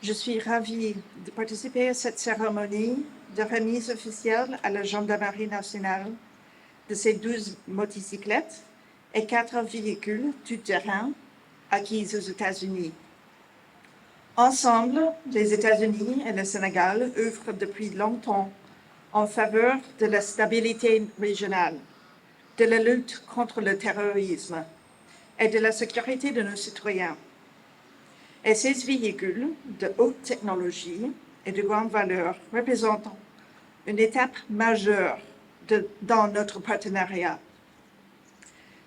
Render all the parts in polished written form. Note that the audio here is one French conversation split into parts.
Je suis ravie de participer à cette cérémonie de remise officielle à la Gendarmerie nationale de ces 12 motocyclettes et 4 véhicules tout-terrain acquis aux États-Unis. Ensemble, les États-Unis et le Sénégal œuvrent depuis longtemps en faveur de la stabilité régionale, de la lutte contre le terrorisme et de la sécurité de nos citoyens. Et ces véhicules de haute technologie et de grande valeur représentent une étape majeure dans notre partenariat.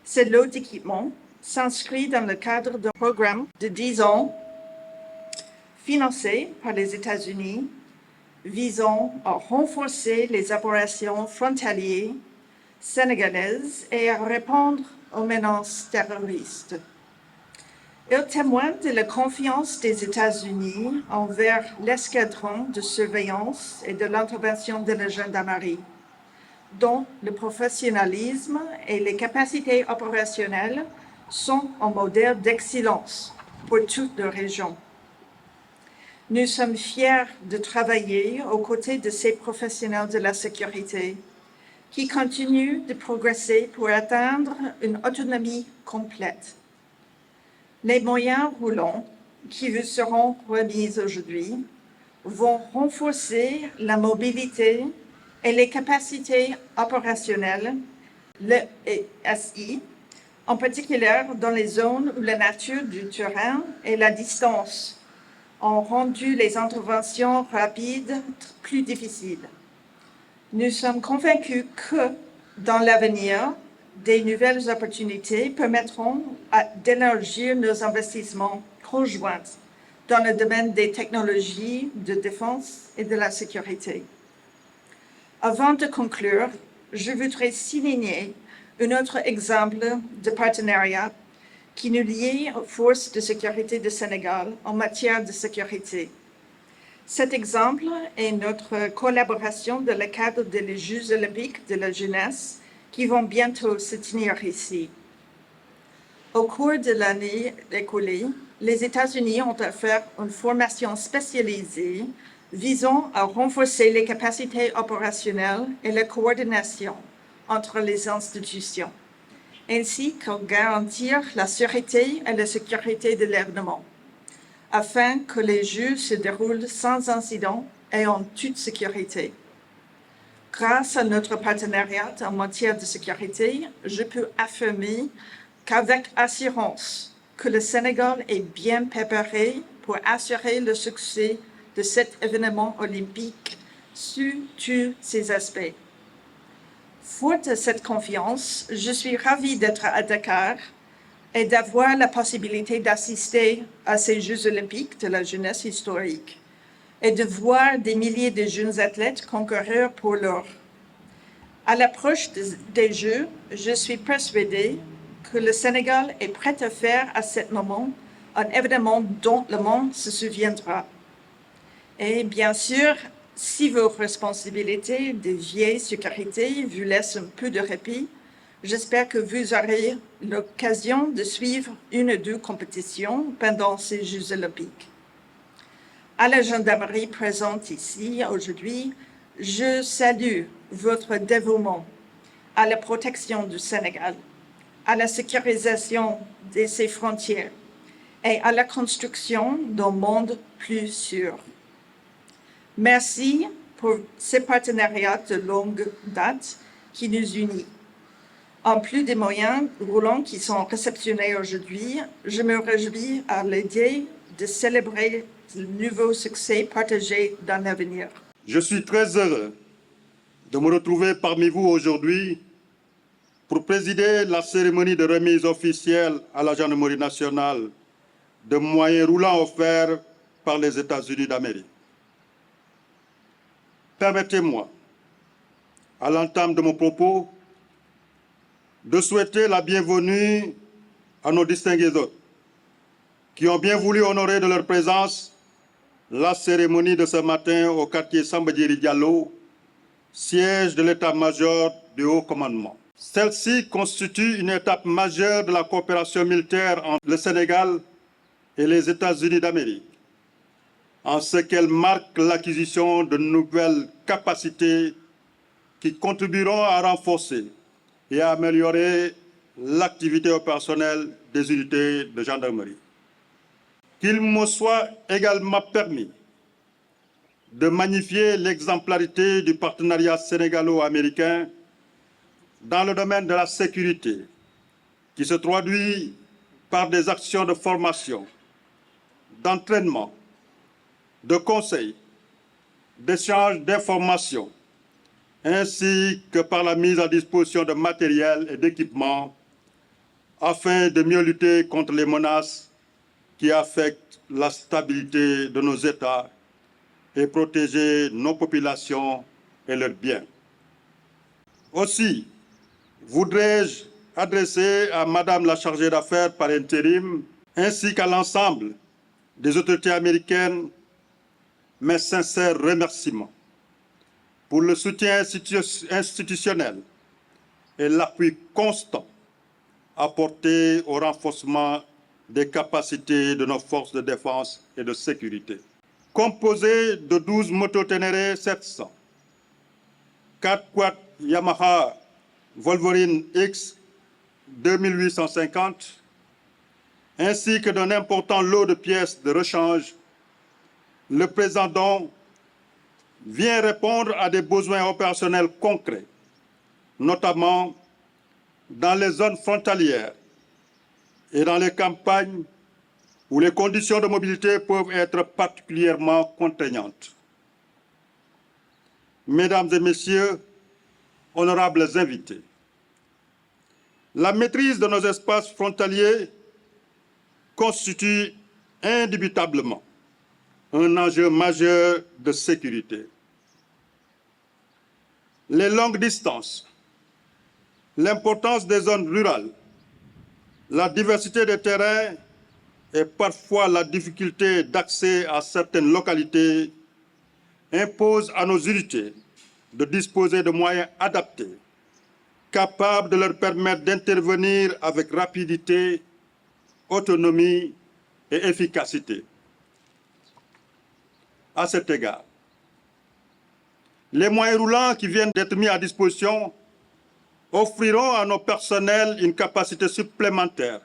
Ce lot d'équipements s'inscrit dans le cadre d'un programme de 10 ans financé par les États-Unis visant à renforcer les opérations frontalières sénégalaises et à répondre aux menaces terroristes. Il témoigne de la confiance des États-Unis envers l'escadron de surveillance et de l'intervention de la gendarmerie, dont le professionnalisme et les capacités opérationnelles sont un modèle d'excellence pour toute la région. Nous sommes fiers de travailler aux côtés de ces professionnels de la sécurité qui continuent de progresser pour atteindre une autonomie complète. Les moyens roulants qui vous seront remis aujourd'hui vont renforcer la mobilité et les capacités opérationnelles, le SI, en particulier dans les zones où la nature du terrain et la distance ont rendu les interventions rapides plus difficiles. Nous sommes convaincus que, dans l'avenir, des nouvelles opportunités permettront d'élargir nos investissements conjoints dans le domaine des technologies de défense et de la sécurité. Avant de conclure, je voudrais souligner un autre exemple de partenariat qui nous lie aux forces de sécurité du Sénégal en matière de sécurité. Cet exemple est notre collaboration dans le cadre des Jeux olympiques de la jeunesse qui vont bientôt se tenir ici. Au cours de l'année écoulée, les États-Unis ont offert une formation spécialisée visant à renforcer les capacités opérationnelles et la coordination entre les institutions, ainsi qu'à garantir la sûreté et la sécurité de l'événement, afin que les Jeux se déroulent sans incident et en toute sécurité. Grâce à notre partenariat en matière de sécurité, je peux affirmer qu'avec assurance que le Sénégal est bien préparé pour assurer le succès de cet événement olympique sur tous ses aspects. Fort de cette confiance, je suis ravie d'être à Dakar et d'avoir la possibilité d'assister à ces Jeux olympiques de la jeunesse historique et de voir des milliers de jeunes athlètes concourir pour l'or. À l'approche des Jeux, je suis persuadée que le Sénégal est prêt à faire à ce moment un événement dont le monde se souviendra. Et bien sûr, si vos responsabilités de vieille sécurité vous laissent un peu de répit, j'espère que vous aurez l'occasion de suivre une ou deux compétitions pendant ces Jeux olympiques. À la gendarmerie présente ici aujourd'hui, je salue votre dévouement à la protection du Sénégal, à la sécurisation de ses frontières et à la construction d'un monde plus sûr. Merci pour ce partenariat de longue date qui nous unit. En plus des moyens roulants qui sont réceptionnés aujourd'hui, je me réjouis à l'idée de célébrer le nouveau succès partagé dans l'avenir. Je suis très heureux de me retrouver parmi vous aujourd'hui pour présider la cérémonie de remise officielle à la Gendarmerie nationale de moyens roulants offerts par les États-Unis d'Amérique. Permettez-moi, à l'entame de mon propos, de souhaiter la bienvenue à nos distingués hôtes qui ont bien voulu honorer de leur présence la cérémonie de ce matin au quartier Samba Diéry Diallo, siège de l'état-major du haut commandement. Celle-ci constitue une étape majeure de la coopération militaire entre le Sénégal et les États-Unis d'Amérique. en ce qu'elle marque l'acquisition de nouvelles capacités qui contribueront à renforcer et à améliorer l'activité opérationnelle des unités de gendarmerie. Qu'il me soit également permis de magnifier l'exemplarité du partenariat sénégalo-américain dans le domaine de la sécurité, qui se traduit par des actions de formation, d'entraînement, de conseil, d'échange d'informations, ainsi que par la mise à disposition de matériel et d'équipements afin de mieux lutter contre les menaces qui affectent la stabilité de nos États et protéger nos populations et leurs biens. Aussi, voudrais-je adresser à Madame la chargée d'affaires par intérim ainsi qu'à l'ensemble des autorités américaines mes sincères remerciements pour le soutien institutionnel et l'appui constant apporté au renforcement des capacités de nos forces de défense et de sécurité. Composé de 12 motos Ténéré 700, 4 quad Yamaha Wolverine X 2850, ainsi que d'un important lot de pièces de rechange, le présent don vient répondre à des besoins opérationnels concrets, notamment dans les zones frontalières et dans les campagnes où les conditions de mobilité peuvent être particulièrement contraignantes. Mesdames et Messieurs, honorables invités, la maîtrise de nos espaces frontaliers constitue indubitablement un enjeu majeur de sécurité. Les longues distances, l'importance des zones rurales, la diversité des terrains et parfois la difficulté d'accès à certaines localités imposent à nos unités de disposer de moyens adaptés, capables de leur permettre d'intervenir avec rapidité, autonomie et efficacité. À cet égard, les moyens roulants qui viennent d'être mis à disposition offriront à nos personnels une capacité supplémentaire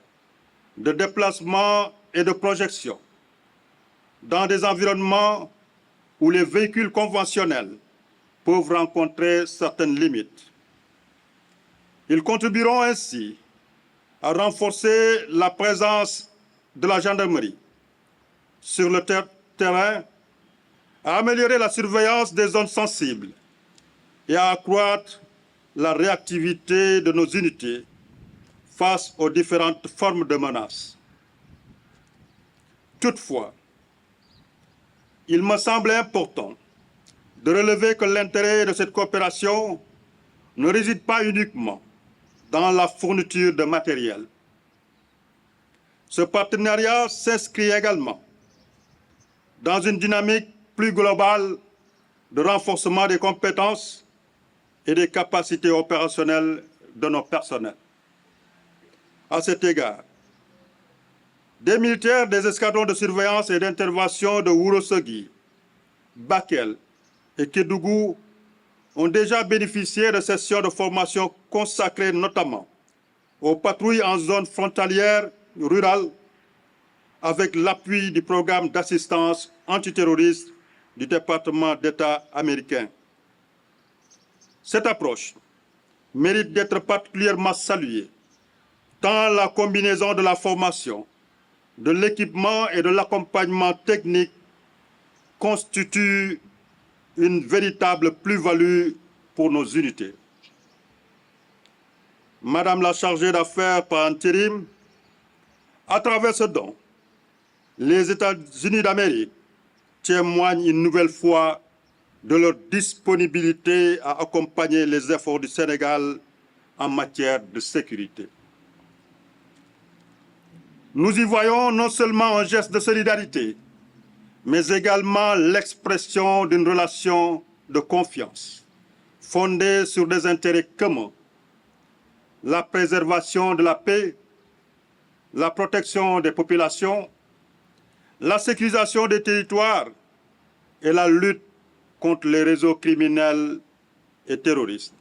de déplacement et de projection dans des environnements où les véhicules conventionnels peuvent rencontrer certaines limites. Ils contribueront ainsi à renforcer la présence de la gendarmerie sur le terrain, à améliorer la surveillance des zones sensibles et à accroître la réactivité de nos unités face aux différentes formes de menaces. Toutefois, il me semble important de relever que l'intérêt de cette coopération ne réside pas uniquement dans la fourniture de matériel. Ce partenariat s'inscrit également dans une dynamique plus globale de renforcement des compétences et des capacités opérationnelles de nos personnels. À cet égard, des militaires des escadrons de surveillance et d'intervention de Ourossogui, Bakel et Kédougou ont déjà bénéficié de sessions de formation consacrées notamment aux patrouilles en zone frontalière rurale avec l'appui du programme d'assistance antiterroriste du département d'État américain. Cette approche mérite d'être particulièrement saluée, tant la combinaison de la formation, de l'équipement et de l'accompagnement technique constitue une véritable plus-value pour nos unités. Madame la chargée d'affaires par intérim, à travers ce don, les États-Unis d'Amérique témoignent une nouvelle fois de leur disponibilité à accompagner les efforts du Sénégal en matière de sécurité. Nous y voyons non seulement un geste de solidarité, mais également l'expression d'une relation de confiance fondée sur des intérêts communs, la préservation de la paix, la protection des populations, la sécurisation des territoires et la lutte contre les réseaux criminels et terroristes.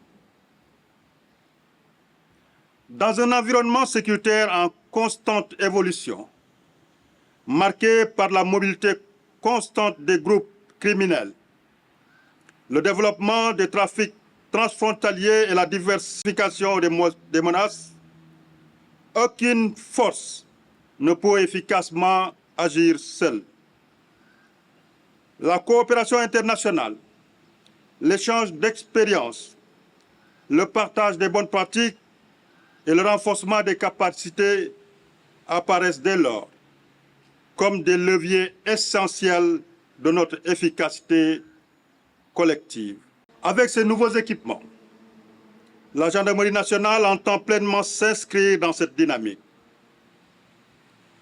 Dans un environnement sécuritaire en constante évolution, marqué par la mobilité constante des groupes criminels, le développement des trafics transfrontaliers et la diversification des menaces, aucune force ne peut efficacement agir seule. La coopération internationale, l'échange d'expériences, le partage des bonnes pratiques et le renforcement des capacités apparaissent dès lors comme des leviers essentiels de notre efficacité collective. Avec ces nouveaux équipements, la Gendarmerie nationale entend pleinement s'inscrire dans cette dynamique.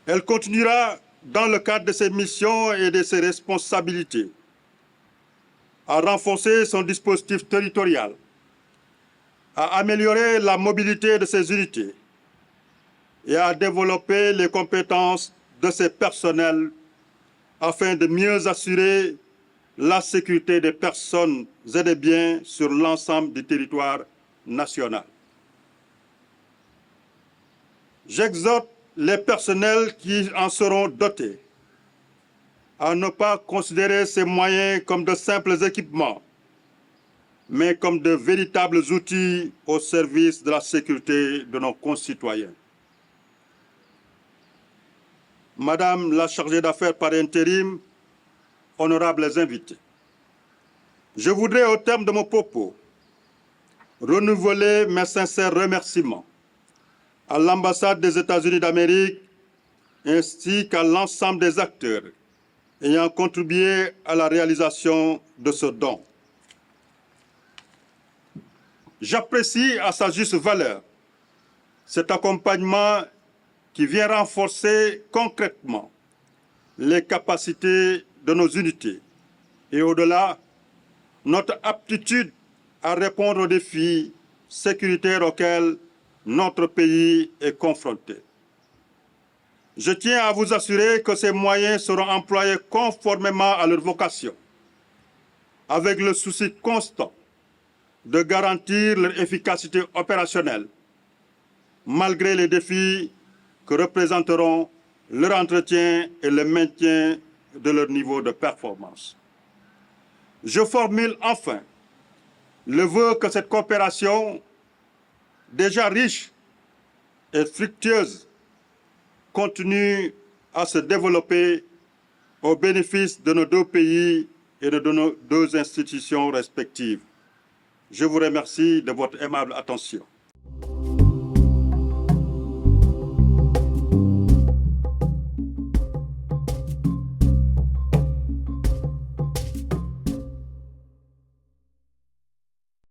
Elle continuera, dans le cadre de ses missions et de ses responsabilités, à renforcer son dispositif territorial, à améliorer la mobilité de ses unités et à développer les compétences de ses personnels afin de mieux assurer la sécurité des personnes et des biens sur l'ensemble du territoire national. J'exhorte les personnels qui en seront dotés à ne pas considérer ces moyens comme de simples équipements, mais comme de véritables outils au service de la sécurité de nos concitoyens. Madame la chargée d'affaires par intérim, honorables invités, je voudrais, au terme de mon propos, renouveler mes sincères remerciements à l'ambassade des États-Unis d'Amérique ainsi qu'à l'ensemble des acteurs ayant contribué à la réalisation de ce don. J'apprécie à sa juste valeur cet accompagnement qui vient renforcer concrètement les capacités de nos unités et au-delà, notre aptitude à répondre aux défis sécuritaires auxquels notre pays est confronté. Je tiens à vous assurer que ces moyens seront employés conformément à leur vocation, avec le souci constant de garantir leur efficacité opérationnelle, malgré les défis que représenteront leur entretien et le maintien de leur niveau de performance. Je formule enfin le vœu que cette coopération, déjà riche et fructueuse, continue à se développer au bénéfice de nos deux pays et de nos deux institutions respectives. Je vous remercie de votre aimable attention.